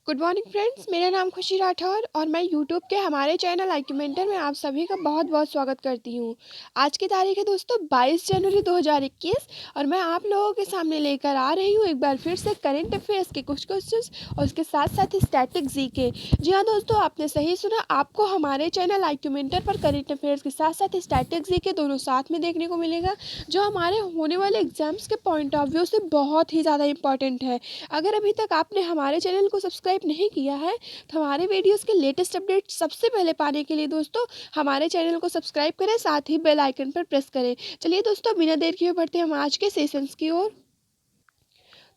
Good morning friends, मेरा नाम खुशी राठौर और मैं यूट्यूब के हमारे चैनल आइक्यूमेंटर में आप सभी का बहुत बहुत स्वागत करती हूँ। आज की तारीख है दोस्तों 22 जनवरी 2021 और मैं आप लोगों के सामने लेकर आ रही हूँ एक बार फिर से करंट अफेयर्स के कुछ क्वेश्चंस और उसके साथ साथ ही स्टैटिक जी के। जी हाँ दोस्तों, आपने सही सुना, आपको हमारे चैनल आइक्यूमेंटर पर करंट अफेयर्स के साथ साथ स्टैटिक जी के दोनों साथ में देखने को मिलेगा, जो हमारे होने वाले एग्जाम्स के पॉइंट ऑफ व्यू से बहुत ही ज़्यादा इंपॉर्टेंट है। अगर अभी तक आपने हमारे चैनल को सब्सक्राइब नहीं किया है तो हमारे वीडियोस के लेटेस्ट अपडेट सबसे पहले पाने के लिए दोस्तों हमारे चैनल को सब्सक्राइब करें, साथ ही बेल आइकन पर प्रेस करें। चलिए दोस्तों, बिना देर किए बढ़ते हैं हम आज के सेशंस की ओर।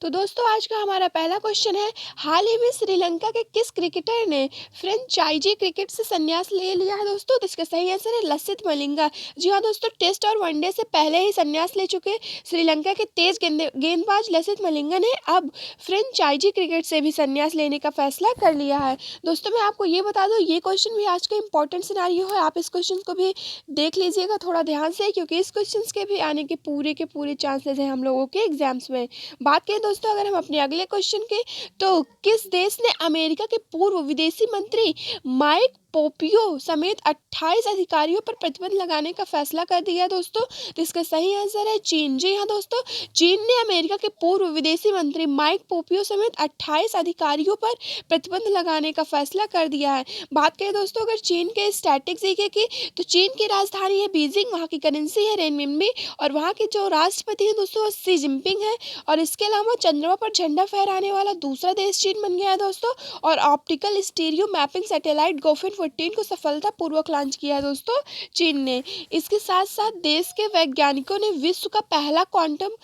तो दोस्तों, आज का हमारा पहला क्वेश्चन है, हाल ही में श्रीलंका के किस क्रिकेटर ने फ्रेंचाइजी क्रिकेट से संन्यास ले लिया है दोस्तों? तो इसका सही आंसर है लसिथ मलिंगा। जी हाँ दोस्तों, टेस्ट और वनडे से पहले ही संन्यास ले चुके श्रीलंका के तेज गेंदबाज लसिथ मलिंगा ने अब फ्रेंचाइजी क्रिकेट से भी संन्यास लेने का फैसला कर लिया है। दोस्तों, मैं आपको ये बता दूं, ये क्वेश्चन भी आज का इंपॉर्टेंट सिनारियो है। आप इस क्वेश्चन को भी देख लीजिएगा थोड़ा ध्यान से, क्योंकि इस क्वेश्चन के भी आने के पूरे चांसेस हैं हम लोगों के एग्जाम्स में। बात करें दोस्तों अगर हम अपने अगले क्वेश्चन की, तो किस देश ने अमेरिका के पूर्व विदेशी मंत्री माइक पोपियो समेत 28 अधिकारियों पर प्रतिबंध लगाने का फैसला कर दिया है दोस्तों? तो इसका सही आंसर है चीन। जी हाँ दोस्तों, चीन ने अमेरिका के पूर्व विदेशी मंत्री माइक पोपियो समेत 28 अधिकारियों पर प्रतिबंध लगाने का फैसला कर दिया है। बात करें दोस्तों अगर चीन के स्टैटिक जीके की, तो चीन की राजधानी है बीजिंग, वहाँ की करेंसी है रेनमिनबी और वहाँ के जो राष्ट्रपति हैं दोस्तों वो शी जिनपिंग है। और इसके अलावा चंद्रमा पर झंडा फहराने वाला दूसरा देश चीन बन गया है दोस्तों। और optical stereo mapping satellite Goffin 14 को सफलतापूर्वक लॉन्च किया है दोस्तों चीन ने। इसके साथ साथ देश के वैज्ञानिकों ने विश्व का पहला क्वांटम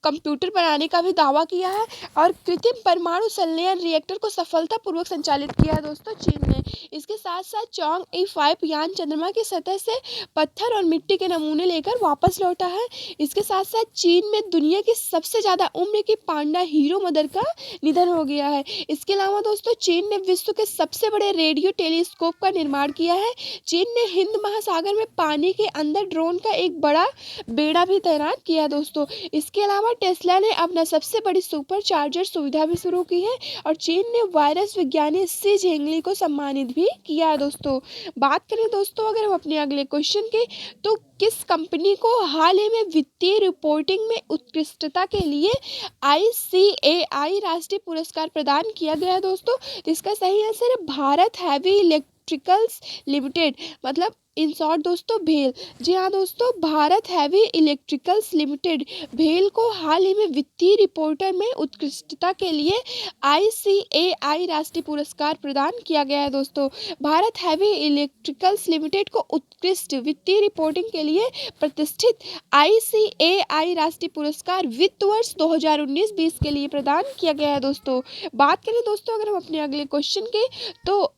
कंप्यूटर बनाने का भी दावा किया है और कृत्रिम परमाणु संलयन रिएक्टर को सफलतापूर्वक संचालित किया है दोस्तों चीन ने। इसके साथ साथ चॉन्ग-E5 यान चंद्रमा की सतह से पत्थर और मिट्टी के नमूने लेकर वापस लौटा है। इसके साथ साथ चीन में दुनिया की सबसे ज़्यादा उम्र की पांडा हीरो मदर का निधन हो गया है। इसके अलावा दोस्तों चीन ने विश्व के सबसे बड़े रेडियो टेलीस्कोप का निर्माण किया है। चीन ने हिंद महासागर में पानी के अंदर ड्रोन का एक बड़ा बेड़ा भी तैनात किया है दोस्तों। इसके अलावा टेस्ला ने अपना सबसे बड़ी सुपर चार्जर सुविधा भी शुरू की है और चीन ने वायरस विज्ञानी शी झेंगली को सम्मानित भी किया है दोस्तों। बात करें दोस्तों अगर हम अपने अगले क्वेश्चन की, तो किस कंपनी को हाल ही में वित्तीय रिपोर्टिंग में उत्कृष्टता के लिए ICAI राष्ट्रीय पुरस्कार प्रदान किया गया है दोस्तों? तो इसका सही आंसर है भारत हैवी इलेक्ट्रिकल्स लिमिटेड, मतलब इन शॉर्ट दोस्तों भेल। जी हाँ दोस्तों, भारत हैवी इलेक्ट्रिकल्स लिमिटेड भेल को हाल ही में वित्तीय रिपोर्टर में उत्कृष्टता के लिए ICAI राष्ट्रीय पुरस्कार प्रदान किया गया है दोस्तों। भारत हैवी इलेक्ट्रिकल्स लिमिटेड को उत्कृष्ट वित्तीय रिपोर्टिंग के लिए प्रतिष्ठित ICAI राष्ट्रीय पुरस्कार वित्त वर्ष 2019-20 के लिए प्रदान किया गया है दोस्तों। बात करें दोस्तों अगर हम अपने अगले क्वेश्चन के, तो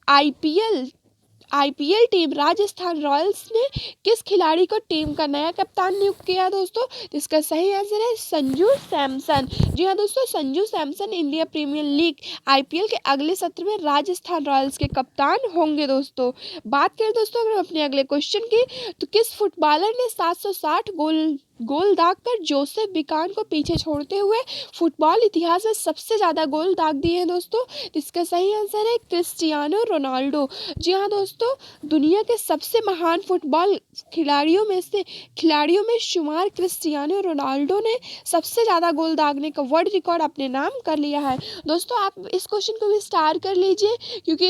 आईपीएल टीम राजस्थान रॉयल्स ने किस खिलाड़ी को टीम का नया कप्तान नियुक्त किया दोस्तों? तो इसका सही आंसर है संजू सैमसन। जी हाँ दोस्तों, Sanju Samson India Premier League IPL के अगले सत्र में राजस्थान रॉयल्स के कप्तान होंगे दोस्तों। बात करें दोस्तों अगर हम अपने अगले क्वेश्चन की, तो किस फुटबॉलर ने 760 गोल दागकर जोसेफ बिकान को पीछे छोड़ते हुए फुटबॉल इतिहास में सबसे ज़्यादा गोल दाग दिए हैं दोस्तों? इसका सही आंसर है क्रिस्टियानो रोनाल्डो। जी हाँ दोस्तों, दुनिया के सबसे महान फुटबॉल खिलाड़ियों में शुमार क्रिस्टियानो रोनाल्डो ने सबसे ज़्यादा गोल दागने का वर्ल्ड रिकॉर्ड अपने नाम कर लिया है दोस्तों। आप इस क्वेश्चन को भी स्टार कर लीजिए, क्योंकि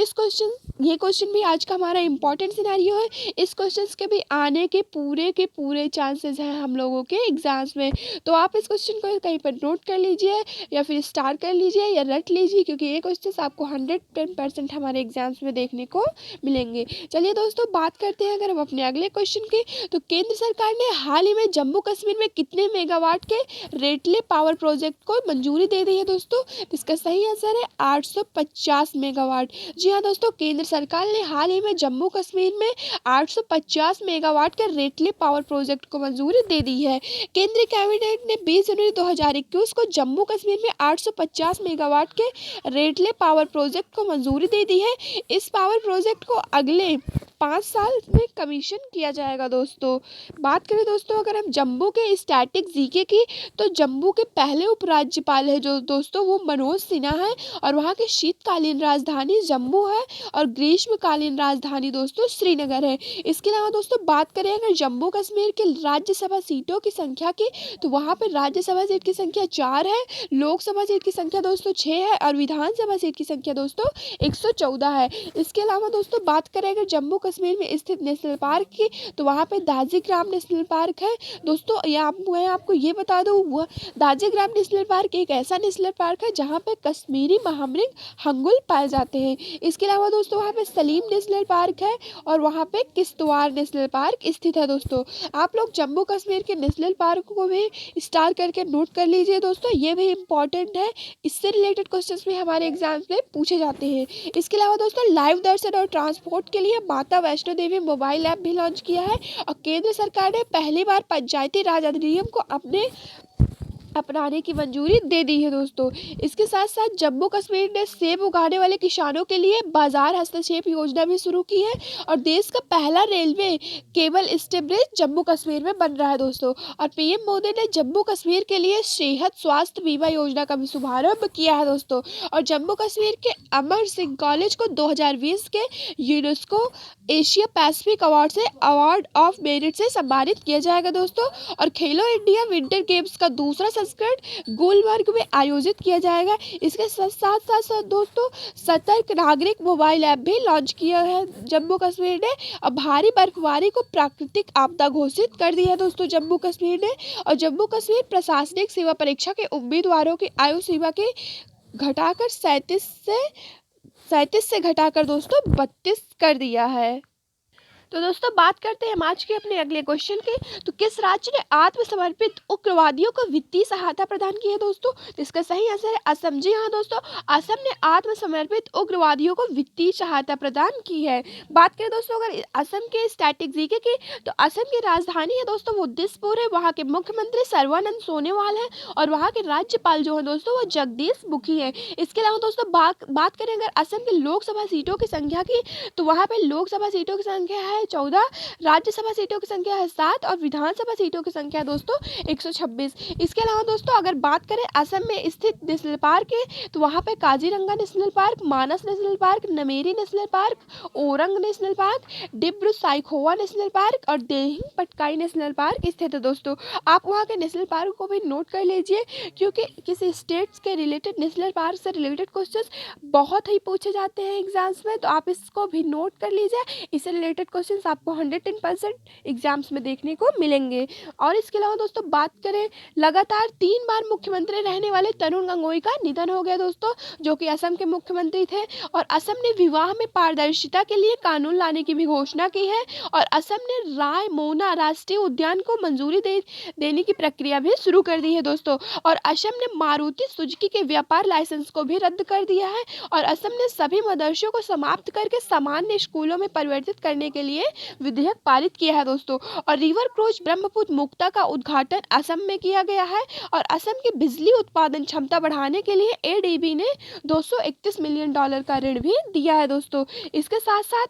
ये क्वेश्चन भी आज का हमारा इंपॉर्टेंट सिनेरियो है। इस क्वेश्चन के भी आने के पूरे चांसेस हैं हम लोगों के एग्जाम्स में। तो आप इस क्वेश्चन को कहीं पर नोट कर लीजिए या फिर स्टार कर लीजिए या रट लीजिए, क्योंकि ये क्वेश्चन आपको 110% हमारे एग्जाम्स में देखने को मिलेंगे। चलिए दोस्तों, बात करते हैं अगर हम अपने अगले क्वेश्चन की, तो केंद्र सरकार ने हाल ही में जम्मू कश्मीर में कितने मेगावाट के रेटले पावर प्रोजेक्ट को मंजूरी दे दी है दोस्तों? इसका सही आंसर है 850 मेगावाट। जी हाँ दोस्तों, केंद्र सरकार ने हाल ही में जम्मू कश्मीर में 850 मेगावाट के रेटले पावर प्रोजेक्ट को मंजूरी दे दी है। केंद्रीय कैबिनेट ने 20 जनवरी 2021 को जम्मू कश्मीर में 850 मेगावाट के रेटले पावर प्रोजेक्ट को मंजूरी दे दी है। इस पावर प्रोजेक्ट को अगले 5 साल में कमीशन किया जाएगा दोस्तों। बात करें दोस्तों अगर हम जम्मू के स्टैटिक जीके की, तो जम्मू के पहले उपराज्यपाल है जो दोस्तों वो मनोज सिन्हा है, और वहाँ की शीतकालीन राजधानी जम्मू है, और ग्रीष्मकालीन राजधानी दोस्तों श्रीनगर है। इसके अलावा दोस्तों बात करें अगर जम्मू कश्मीर के राज्यसभा सीटों की संख्या की, तो वहाँ पर राज्यसभा सीट की संख्या 4 है, लोकसभा सीट की संख्या दोस्तों 6 है, और विधानसभा सीट की संख्या दोस्तों 114 है। इसके अलावा दोस्तों बात करें अगर जम्मू कश्मीर में स्थित नेशनल पार्क की, तो वहाँ पे दाजीग्राम नेशनल पार्क है दोस्तों। मैं आपको ये बता दूँ, वह दाजीग्राम नेशनल पार्क एक ऐसा नेशनल पार्क है जहाँ पे कश्मीरी महामृग हंगुल पाए जाते हैं। इसके अलावा दोस्तों वहाँ पे सलीम नेशनल पार्क है, और वहाँ पे किश्तवाड़ नेशनल पार्क स्थित है दोस्तों। आप लोग जम्मू कश्मीर के नेशनल पार्क को भी स्टार करके नोट कर लीजिए दोस्तों, ये भी इम्पॉर्टेंट है, इससे रिलेटेड क्वेश्चंस भी हमारे एग्जाम्स में पूछे जाते हैं। इसके अलावा दोस्तों लाइव दर्शन और ट्रांसपोर्ट के लिए माता वैष्णो देवी मोबाइल ऐप भी लॉन्च किया है, और केंद्र सरकार ने पहली बार पंचायती राज अधिनियम को अपनाने की मंजूरी दे दी है दोस्तों। इसके साथ साथ जम्मू कश्मीर ने सेब उगाने वाले किसानों के लिए बाजार हस्तक्षेप योजना भी शुरू की है, और देश का पहला railway cable stay bridge Jammu Kashmir में बन रहा है दोस्तों। और पीएम मोदी ने जम्मू कश्मीर के लिए सेहत स्वास्थ्य बीमा योजना का भी शुभारंभ किया है दोस्तों। और जम्मू कश्मीर के अमर सिंह कॉलेज को 2020 के यूनेस्को एशिया पैसिफिक अवार्ड से अवार्ड ऑफ मेरिट से सम्मानित किया जाएगा दोस्तों। और खेलो इंडिया विंटर गेम्स का दूसरा संस्करण गुलमर्ग में आयोजित किया जाएगा। इसके साथ साथ दोस्तों सतर्क नागरिक मोबाइल ऐप भी लॉन्च किया है जम्मू कश्मीर ने, और भारी बर्फबारी को प्राकृतिक आपदा घोषित कर दिया है दोस्तों जम्मू कश्मीर ने। और जम्मू कश्मीर प्रशासनिक सेवा परीक्षा के उम्मीदवारों की आयु सीमा के घटाकर 37 से घटाकर दोस्तों 32 कर दिया है। तो दोस्तों बात करते हैं हम आज के अपने अगले क्वेश्चन की। तो किस राज्य ने आत्मसमर्पित उग्रवादियों को वित्तीय सहायता प्रदान की है दोस्तों? तो इसका सही आंसर है असम। जी हाँ दोस्तों, असम ने आत्मसमर्पित उग्रवादियों को वित्तीय सहायता प्रदान की है। बात करें दोस्तों अगर असम के स्टैटिक जीके की, तो असम की राजधानी है दोस्तों वो दिसपुर है, वहाँ के मुख्यमंत्री सर्बानंद सोनोवाल है, और वहाँ के राज्यपाल जो है दोस्तों वो जगदीश मुखी है। इसके अलावा दोस्तों बात करें अगर असम के लोकसभा सीटों की संख्या की, तो वहाँ पे लोकसभा सीटों की संख्या है 14, राज्यसभा सीटों की संख्या है 7, और विधानसभा सीटों की संख्या दोस्तों 126। इसके अलावा दोस्तों अगर बात करें असम में स्थित नेशनल पार्क है, तो वहाँ पे Kaziranga national park, Manas national park, Nameri national park, Orang national park, Dibru Saikhowa national park, और देहिंग पटकाई नेशनल पार्क स्थित है दोस्तों। आप वहाँ के नेशनल पार्क को भी नोट कर लीजिए, क्योंकि किसी स्टेट्स के रिलेटेड नेशनल पार्क से रिलेटेड क्वेश्चंस बहुत ही पूछे जाते हैं एग्जाम्स में, तो आप इसको भी नोट कर लीजिए। इससे रिलेटेड क्वेश्चन आपको 110% एग्जाम्स में देखने को मिलेंगे। और इसके अलावा दोस्तों बात करें, लगातार 3 बार मुख्यमंत्री रहने वाले तरुण गोगोई का निधन हो गया दोस्तों, जो कि असम के मुख्यमंत्री थे। और असम ने विवाह में पारदर्शिता के लिए कानून लाने की भी घोषणा की है, और असम ने रायमोना राष्ट्रीय उद्यान को मंजूरी देने की प्रक्रिया भी शुरू कर दी है दोस्तों। और असम ने मारुति सुजुकी के व्यापार लाइसेंस को भी रद्द कर दिया है, और असम ने सभी मदरसों को समाप्त करके सामान्य स्कूलों में परिवर्तित करने के लिए विधेयक पारित किया है दोस्तों। और रिवर क्रूज ब्रह्मपुत्र मुक्ता का उद्घाटन असम में किया गया है, और असम की बिजली उत्पादन क्षमता बढ़ाने के लिए एडीबी ने $231 मिलियन का ऋण भी दिया है दोस्तों। इसके साथ साथ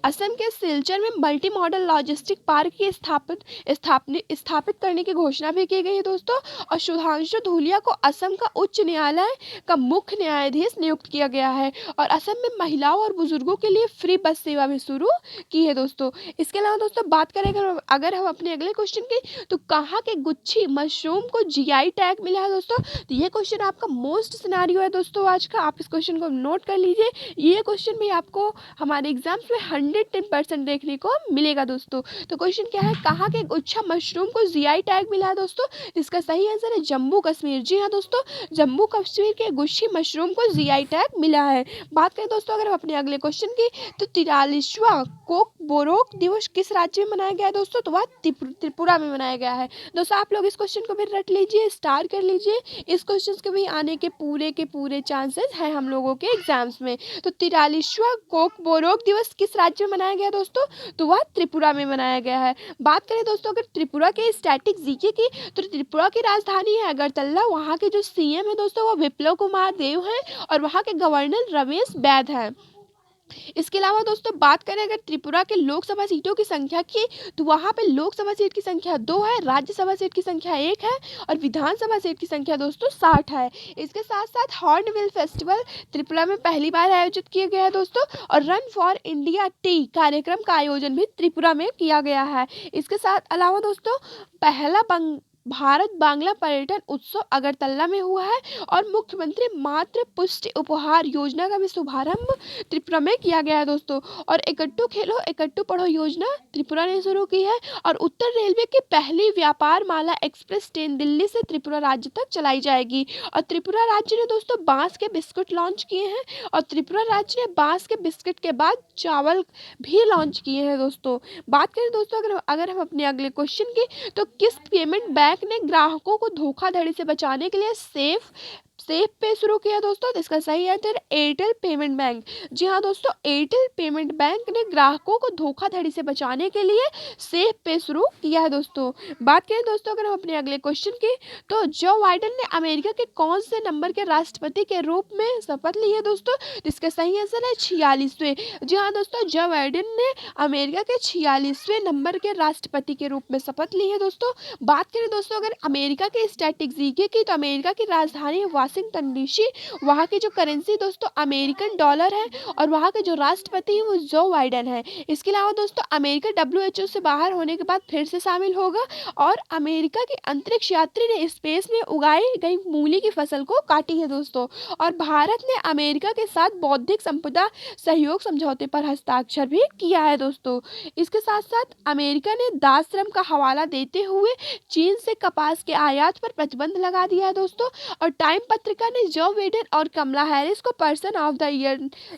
असम के सिलचर में मल्टी मॉडल लॉजिस्टिक पार्क की स्थापित करने की घोषणा भी की गई है दोस्तों। और सुधांशु धूलिया को असम का उच्च न्यायालय का मुख्य न्यायाधीश नियुक्त किया गया है, और असम में महिलाओं और बुजुर्गों के लिए फ्री बस सेवा भी शुरू की है दोस्तों। इसके अलावा दोस्तों बात करें अगर हम अपने अगले क्वेश्चन की, तो कहाँ के गुच्छी मशरूम को जीआई टैग मिला है दोस्तों? तो ये क्वेश्चन आपका मोस्ट सिनेरियो है दोस्तों आज का, आप इस क्वेश्चन को नोट कर लीजिए। ये क्वेश्चन भी आपको हमारे एग्जाम्स में 110% देखने को मिलेगा दोस्तों। तो क्वेश्चन क्या है, कहाँ के गुच्छा मशरूम को जीआई टैग मिला है दोस्तों? इसका सही आंसर है जम्मू कश्मीर। जी हाँ दोस्तों, जम्मू कश्मीर के गुच्छी मशरूम को जीआई टैग मिला है। बात करें दोस्तों अगर हम अपने अगले क्वेश्चन की, तो 43वां कोक बोरोक दिवस किस राज्य में मनाया गया है दोस्तों? तो वह त्रिपुरा में मनाया गया है दोस्तों। आप लोग इस क्वेश्चन को भी रट लीजिए, स्टार कर लीजिए, इस क्वेश्चन के भी आने के पूरे चांसेस हैं हम लोगों के एग्जाम्स में। तो 43वां कोक बोरोक दिवस किस राज्य में मनाया गया दोस्तों? तो वह त्रिपुरा में मनाया गया है। बात करें दोस्तों अगर त्रिपुरा के स्टैटिक जीके की, तो त्रिपुरा की राजधानी है अगरतला, वहाँ के जो सीएम है दोस्तों वो विप्लव कुमार देव हैं, और वहाँ के गवर्नर रमेश बैद हैं। इसके अलावा दोस्तों बात करें अगर त्रिपुरा के लोकसभा सीटों की संख्या की, तो वहाँ पे लोकसभा सीट की संख्या 2 है, राज्यसभा सीट की संख्या 1 है और विधानसभा सीट की संख्या दोस्तों 60 है। इसके साथ साथ हॉर्नबिल फेस्टिवल त्रिपुरा में पहली बार आयोजित किया गया है दोस्तों, और रन फॉर इंडिया टी कार्यक्रम का आयोजन भी त्रिपुरा में किया गया है। इसके साथ अलावा दोस्तों पहला भारत बांग्ला पर्यटन उत्सव अगरतला में हुआ है, और मुख्यमंत्री मातृ पुष्टि उपहार योजना का भी शुभारंभ त्रिपुरा में किया गया है दोस्तों। और इकट्ठू खेलो इकट्ठू पढ़ो योजना त्रिपुरा ने शुरू की है, और उत्तर रेलवे की पहली व्यापार माला एक्सप्रेस ट्रेन दिल्ली से त्रिपुरा राज्य तक चलाई जाएगी। और त्रिपुरा राज्य ने दोस्तों बांस के बिस्कुट लॉन्च किए हैं, और त्रिपुरा राज्य ने बांस के बिस्कुट के बाद चावल भी लॉन्च किए हैं दोस्तों। बात करें दोस्तों अगर अगर हम अपने अगले क्वेश्चन की, तो किस पेमेंट बैंक ने ग्राहकों को धोखाधड़ी से बचाने के लिए सेफ पे शुरू किया दोस्तों? तो इसका सही आंसर एयरटेल पेमेंट बैंक। जी हाँ दोस्तों, एयरटेल पेमेंट बैंक ने ग्राहकों को धोखाधड़ी से बचाने के लिए सेफ पे शुरू किया है दोस्तों। बात करें दोस्तों अगर हम अपने अगले क्वेश्चन की, तो जो बाइडेन ने अमेरिका के कौन से नंबर के राष्ट्रपति के रूप में शपथ ली है दोस्तों? तो इसका सही आंसर है 46वें। जी हाँ दोस्तों, जो बाइडेन ने अमेरिका के 46वें नंबर के राष्ट्रपति के रूप में शपथ ली है दोस्तों। बात करें दोस्तों अगर अमेरिका के स्टैटिस्टिक्स जीके की, तो अमेरिका की राजधानी वाशिंगटन डीसी, वहाँ की जो करेंसी दोस्तों अमेरिकन डॉलर है, और वहाँ के जो राष्ट्रपति हैं वो जो बाइडेन है। इसके अलावा दोस्तों अमेरिका WHO से बाहर होने के बाद फिर से शामिल होगा, और अमेरिका के अंतरिक्ष यात्री ने स्पेस में उगाई गई मूली की फसल को काटी है दोस्तों। और भारत ने अमेरिका के साथ बौद्धिक संपदा सहयोग समझौते पर हस्ताक्षर भी किया है दोस्तों। इसके साथ साथ अमेरिका ने दास श्रम का हवाला देते हुए चीन से कपास के आयात पर प्रतिबंध लगा दिया है दोस्तों। और टाइम पत्रिका ने जो बाइडेन और कमला हैरिस को पर्सन ऑफ द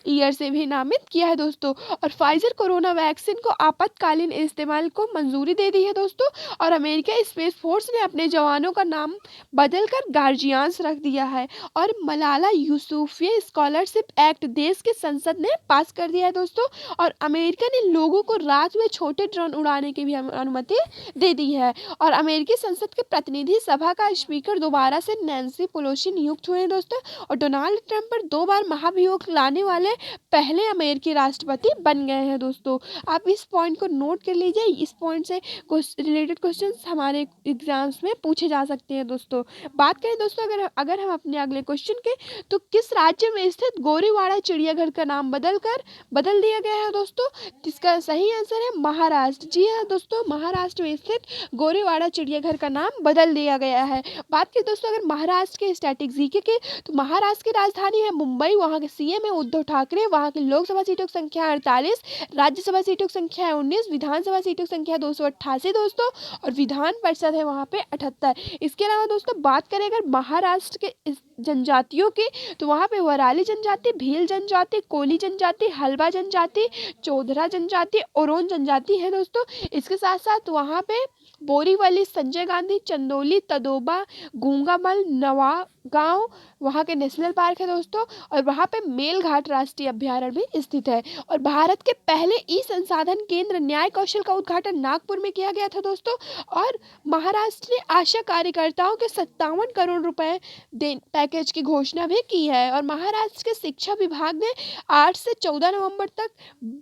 ईयर से भी नामित किया है दोस्तों। और फाइजर कोरोना वैक्सीन को आपातकालीन इस्तेमाल को मंजूरी दे दी है दोस्तों। और अमेरिका स्पेस फोर्स ने अपने जवानों का नाम बदलकर गार्जियंस रख दिया है। और मलाला यूसुफिया स्कॉलरशिप एक्ट देश के संसद ने पास कर दिया है दोस्तों। और अमेरिका ने लोगों को रात में छोटे ड्रोन उड़ाने की भी अनुमति दे दी है। और अमेरिकी संसद के प्रतिनिधि सभा का स्पीकर दोबारा से नैन्सी पेलोसी नियुक्त हुए हैं दोस्तों। और डोनाल्ड ट्रंप पर 2 बार महाभियोग लाने वाले पहले अमेरिकी राष्ट्रपति बन गए हैं दोस्तों। आप इस पॉइंट को नोट कर लीजिए, इस पॉइंट से रिलेटेड क्वेश्चंस हमारे एग्जाम्स में पूछे जा सकते हैं दोस्तों। बात करें दोस्तों अगर हम अपने अगले क्वेश्चन के, तो किस राज्य में स्थित गोरेवाड़ा चिड़ियाघर का नाम बदल दिया गया है दोस्तों? इसका सही आंसर है महाराष्ट्र। जी हाँ दोस्तों, महाराष्ट्र में स्थित गोरेवाड़ा चिड़ियाघर का नाम बदल दिया गया है। बात करें दोस्तों अगर महाराष्ट्र के स्टैटिस्टिक्स जीके के, तो महाराष्ट्र की राजधानी है मुंबई, वहाँ के सीएम है उद्धव ठाकरे, वहाँ की लोकसभा सीटों की संख्या 48, राज्यसभा सीटों की संख्या है 19, विधानसभा सीटों की संख्या 288 दोस्तों, और विधान परिषद है वहाँ पे 78। इसके अलावा दोस्तों बात करें अगर महाराष्ट्र के जनजातियों की, तो वहाँ पे वराली जनजाति, भील जनजाति, कोली जनजाति, हल्बा जनजाति, चौधरा जनजाति, ओरोन जनजाति है दोस्तों। इसके साथ साथ वहाँ पे बोरीवली, संजय गांधी, चंदौली, तदोबा, गूंगामल, नवागांव वहाँ के नेशनल पार्क है दोस्तों। और वहाँ पे मेलघाट राष्ट्रीय अभ्यारण्य भी स्थित है। और भारत के पहले ई संसाधन केंद्र न्याय कौशल का उद्घाटन नागपुर में किया गया था दोस्तों। और महाराष्ट्र ने आशा कार्यकर्ताओं के 57 करोड़ रुपए पैकेज की घोषणा भी की है। और महाराष्ट्र के शिक्षा विभाग ने 8 से 14 नवंबर तक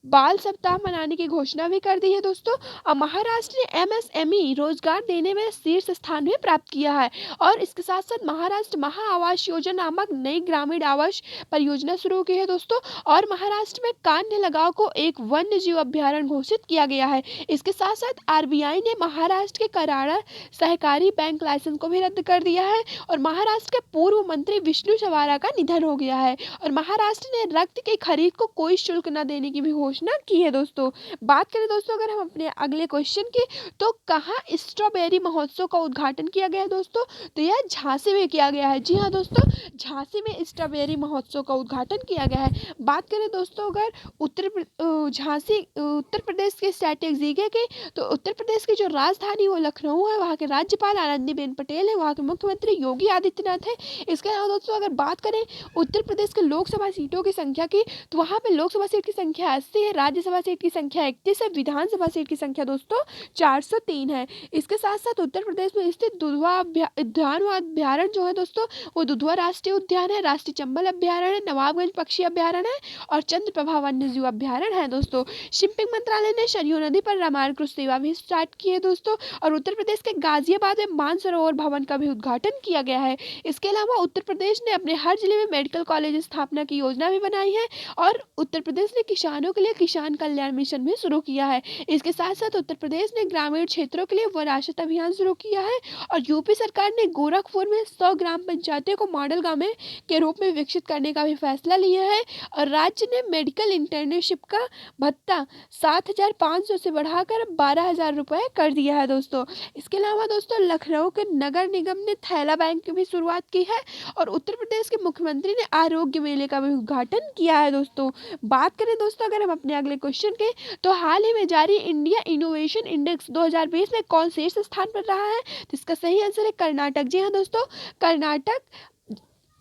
बाल सप्ताह मनाने की घोषणा भी कर दी है दोस्तों। और महाराष्ट्र ने MSME रोजगार देने में शीर्ष स्थान भी प्राप्त किया है। और इसके साथ साथ महाराष्ट्र महा आवास योजना नामक नई ग्रामीण आवास परियोजना शुरू की है दोस्तों। और महाराष्ट्र में कान्ह लगाव को एक वन्य जीव अभ्यारण्य घोषित किया गया है। इसके साथ साथ RBI ने महाराष्ट्र के कराड़ा सहकारी बैंक लाइसेंस को भी रद्द कर दिया है। और महाराष्ट्र के पूर्व मंत्री विष्णु सवारा का निधन हो गया है। और महाराष्ट्र ने रक्त की खरीद को कोई शुल्क न देने की भी घोषणा की है दोस्तों। बात करें दोस्तों अगर हम अपने अगले क्वेश्चन की, तो कहाँ स्ट्रॉबेरी महोत्सव का उद्घाटन किया गया है दोस्तों? तो यह झांसी में किया गया है। जी हाँ दोस्तों, झांसी में स्ट्रॉबेरी महोत्सव का उद्घाटन किया गया है। बात करें दोस्तों अगर झांसी उत्तर प्रदेश के स्टैटिस्टिक्स जीके की, तो उत्तर प्रदेश की जो राजधानी वो लखनऊ है, वहाँ के राज्यपाल आनंदीबेन पटेल है, वहाँ के मुख्यमंत्री योगी आदित्यनाथ है। इसके अलावा दोस्तों अगर बात करें उत्तर प्रदेश के लोकसभा सीटों की संख्या की, तो वहाँ पे लोकसभा सीट की संख्या 80 है, राज्यसभा सीट की संख्या 31 है, विधानसभा सीट की संख्या दोस्तों 403 है। इसके साथ साथ उत्तर प्रदेश में स्थित दुधवा उद्यान व अभ्यारण्य जो है दोस्तों वो दुधवा राष्ट्रीय उद्यान है, राष्ट्रीय चंबल अभ्यारण्य है, नवाबगंज पक्षी अभ्यारण्य है और चंद्रप्रभा वन्यजीव अभ्यारण्य है दोस्तों। शिपिंग मंत्रालय ने सरयू नदी पर रामायण क्रूज सेवा भी स्टार्ट की है दोस्तों। और उत्तर प्रदेश के गाजियाबाद में मानसरोवर भवन का भी उद्घाटन किया गया है। इसके अलावा उत्तर प्रदेश ने अपने हर जिले में मेडिकल कॉलेज स्थापना की योजना भी बनाई है और उत्तर प्रदेश ने किसानों के लिए किसान कल्याण मिशन भी शुरू किया है। इसके साथ साथ उत्तर प्रदेश ने ग्रामीण क्षेत्रों के लिए विरासत अभियान शुरू किया है और यूपी सरकार ने गोरखपुर में 100 ग्राम पंचायतों को मॉडल गांव के रूप में विकसित करने का भी फैसला लिया है। और राज्य ने मेडिकल इंटर्नशिप का भत्ता 7,500 से बढ़ाकर 12,000 रुपये कर दिया है दोस्तों। इसके अलावा दोस्तों लखनऊ के नगर निगम ने थैला बैंक की भी शुरुआत की है और उत्तर प्रदेश के मुख्यमंत्री ने आरोग्य मेले का भी उद्घाटन किया है दोस्तों। बात करें दोस्तों अगर हम अपने अगले क्वेश्चन के, तो हाल ही में जारी इंडिया इनोवेशन इंडेक्स 2020 में कौन शीर्ष स्थान पर रहा है? तो इसका सही आंसर है कर्नाटक। जी हाँ दोस्तों, कर्नाटक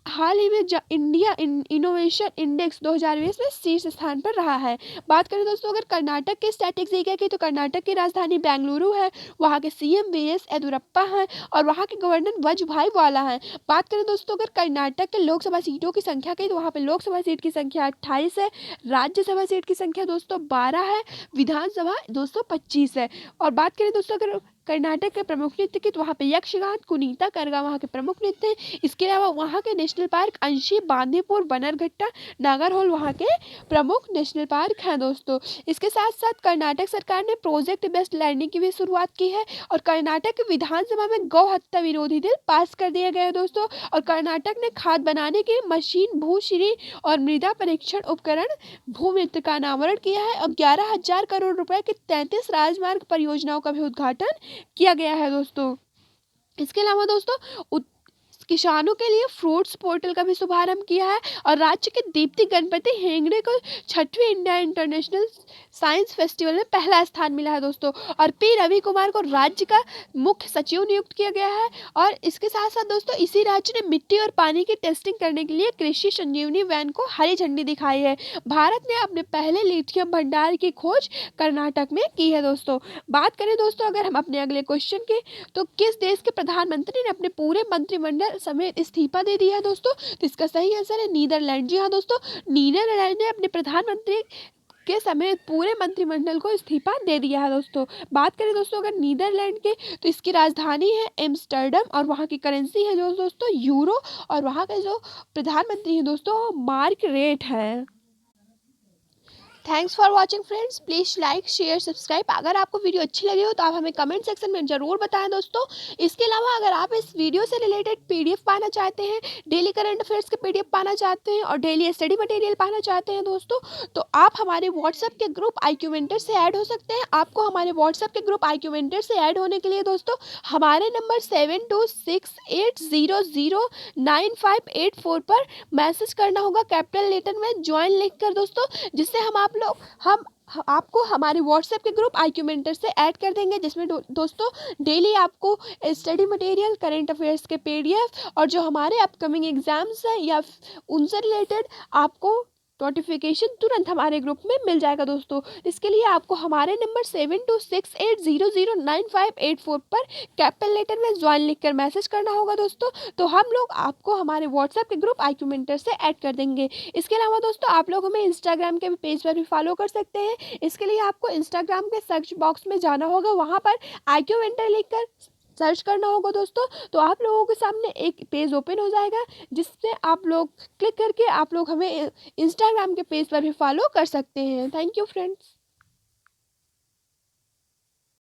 हाल ही में इंडिया इनोवेशन इंडेक्स 2020 में शीर्ष स्थान पर रहा है। बात करें दोस्तों अगर कर्नाटक के स्टैटिक्स एरिया की, तो कर्नाटक की राजधानी बेंगलुरु है, वहाँ के सीएम वीएस येदियुरप्पा हैं और वहाँ के गवर्नर वजुभाई वाला हैं। बात करें दोस्तों अगर कर्नाटक के लोकसभा सीटों की संख्या की, तो वहाँ पे लोकसभा सीट की संख्या 28 है, राज्यसभा सीट की संख्या दोस्तों 12 है, विधानसभा दोस्तों 25 है। और बात करें दोस्तों अगर कर्नाटक के प्रमुख नृत्य की, तो वहाँ पे यक्षगान कुनीता करगा वहाँ के प्रमुख नृत्य हैं। इसके अलावा वहाँ के नेशनल पार्क अंशी, बांदीपुर, बन्नरघट्टा, नागरहोल वहाँ के प्रमुख नेशनल पार्क हैं दोस्तों। इसके साथ साथ कर्नाटक सरकार ने प्रोजेक्ट बेस्ड लर्निंग की भी शुरुआत की है और कर्नाटक की विधानसभा में गौ हत्या विरोधी बिल पास कर दिया गया है दोस्तों। और कर्नाटक ने खाद बनाने की मशीन, भूश्री और मृदा परीक्षण उपकरण भूमित्र का अनावरण किया है और 11,000 करोड़ रुपए की 33 राजमार्ग परियोजनाओं का भी उद्घाटन किया गया है दोस्तों। इसके अलावा दोस्तों किसानों के लिए फ्रूट्स पोर्टल का भी शुभारंभ किया है और राज्य के दीप्ति गणपति हेगड़े को 6वें इंडिया इंटरनेशनल साइंस फेस्टिवल में पहला स्थान मिला है दोस्तों। और पी रवि कुमार को राज्य का मुख्य सचिव नियुक्त किया गया है। और इसके साथ साथ दोस्तों इसी राज्य ने मिट्टी और पानी की टेस्टिंग करने के लिए कृषि संजीवनी वैन को हरी झंडी दिखाई है। भारत ने अपने पहले लिथियम भंडार की खोज कर्नाटक में की है दोस्तों। बात करें दोस्तों अगर हम अपने अगले क्वेश्चन के, तो किस देश के प्रधानमंत्री ने अपने पूरे मंत्रिमंडल समेत इस्तीफा दे दिया है दोस्तों? तो इसका सही आंसर है नीदरलैंड। जी हाँ दोस्तों, नीदरलैंड ने अपने प्रधानमंत्री के समेत पूरे मंत्रिमंडल को इस्तीफा दे दिया है दोस्तों। बात करें दोस्तों अगर नीदरलैंड के, तो इसकी राजधानी है एम्स्टर्डम और वहाँ की करेंसी है जो दोस्तों यूरो और वहाँ के जो प्रधानमंत्री है दोस्तों मार्क रेट है। Thanks for watching friends, please like share subscribe. अगर आपको वीडियो अच्छी लगी हो तो आप हमें कमेंट सेक्शन में ज़रूर बताएं दोस्तों। इसके अलावा अगर आप इस वीडियो से रिलेटेड पीडीएफ पाना चाहते हैं, डेली करंट अफेयर्स के पीडीएफ पाना चाहते हैं और डेली स्टडी मटेरियल पाना चाहते हैं दोस्तों, तो आप हमारे व्हाट्सएप के ग्रुप IQ मेंटर से ऐड हो सकते हैं। आपको हमारे व्हाट्सएप के ग्रुप IQ मेंटर से ऐड होने के लिए दोस्तों हमारे नंबर 7268009584 पर मैसेज करना होगा कैपिटल लेटर में ज्वाइन लिख कर दोस्तों, जिससे हम आपको हमारे व्हाट्सएप के ग्रुप IQ मेंटर से ऐड कर देंगे, जिसमें दोस्तों डेली आपको स्टडी मटेरियल, करंट अफेयर्स के पीडीएफ और जो हमारे अपकमिंग एग्जाम्स हैं या उनसे रिलेटेड आपको नोटिफिकेशन तुरंत हमारे ग्रुप में मिल जाएगा दोस्तों। इसके लिए आपको हमारे नंबर 7268009584 पर कैपिटल लेटर में ज्वाइन लिखकर मैसेज करना होगा दोस्तों, तो हम लोग आपको हमारे व्हाट्सएप के ग्रुप IQ मेंटर से ऐड कर देंगे। इसके अलावा दोस्तों आप लोग हमें इंस्टाग्राम के पेज पर भी फॉलो कर सकते हैं। इसके लिए आपको इंस्टाग्राम के सर्च बॉक्स में जाना होगा, वहाँ पर IQ मेंटर लिखकर सर्च करना होगा दोस्तों, तो आप लोगों के सामने एक पेज ओपन हो जाएगा, जिससे आप लोग क्लिक करके आप लोग हमें इंस्टाग्राम के पेज पर भी फॉलो कर सकते हैं। Thank you friends.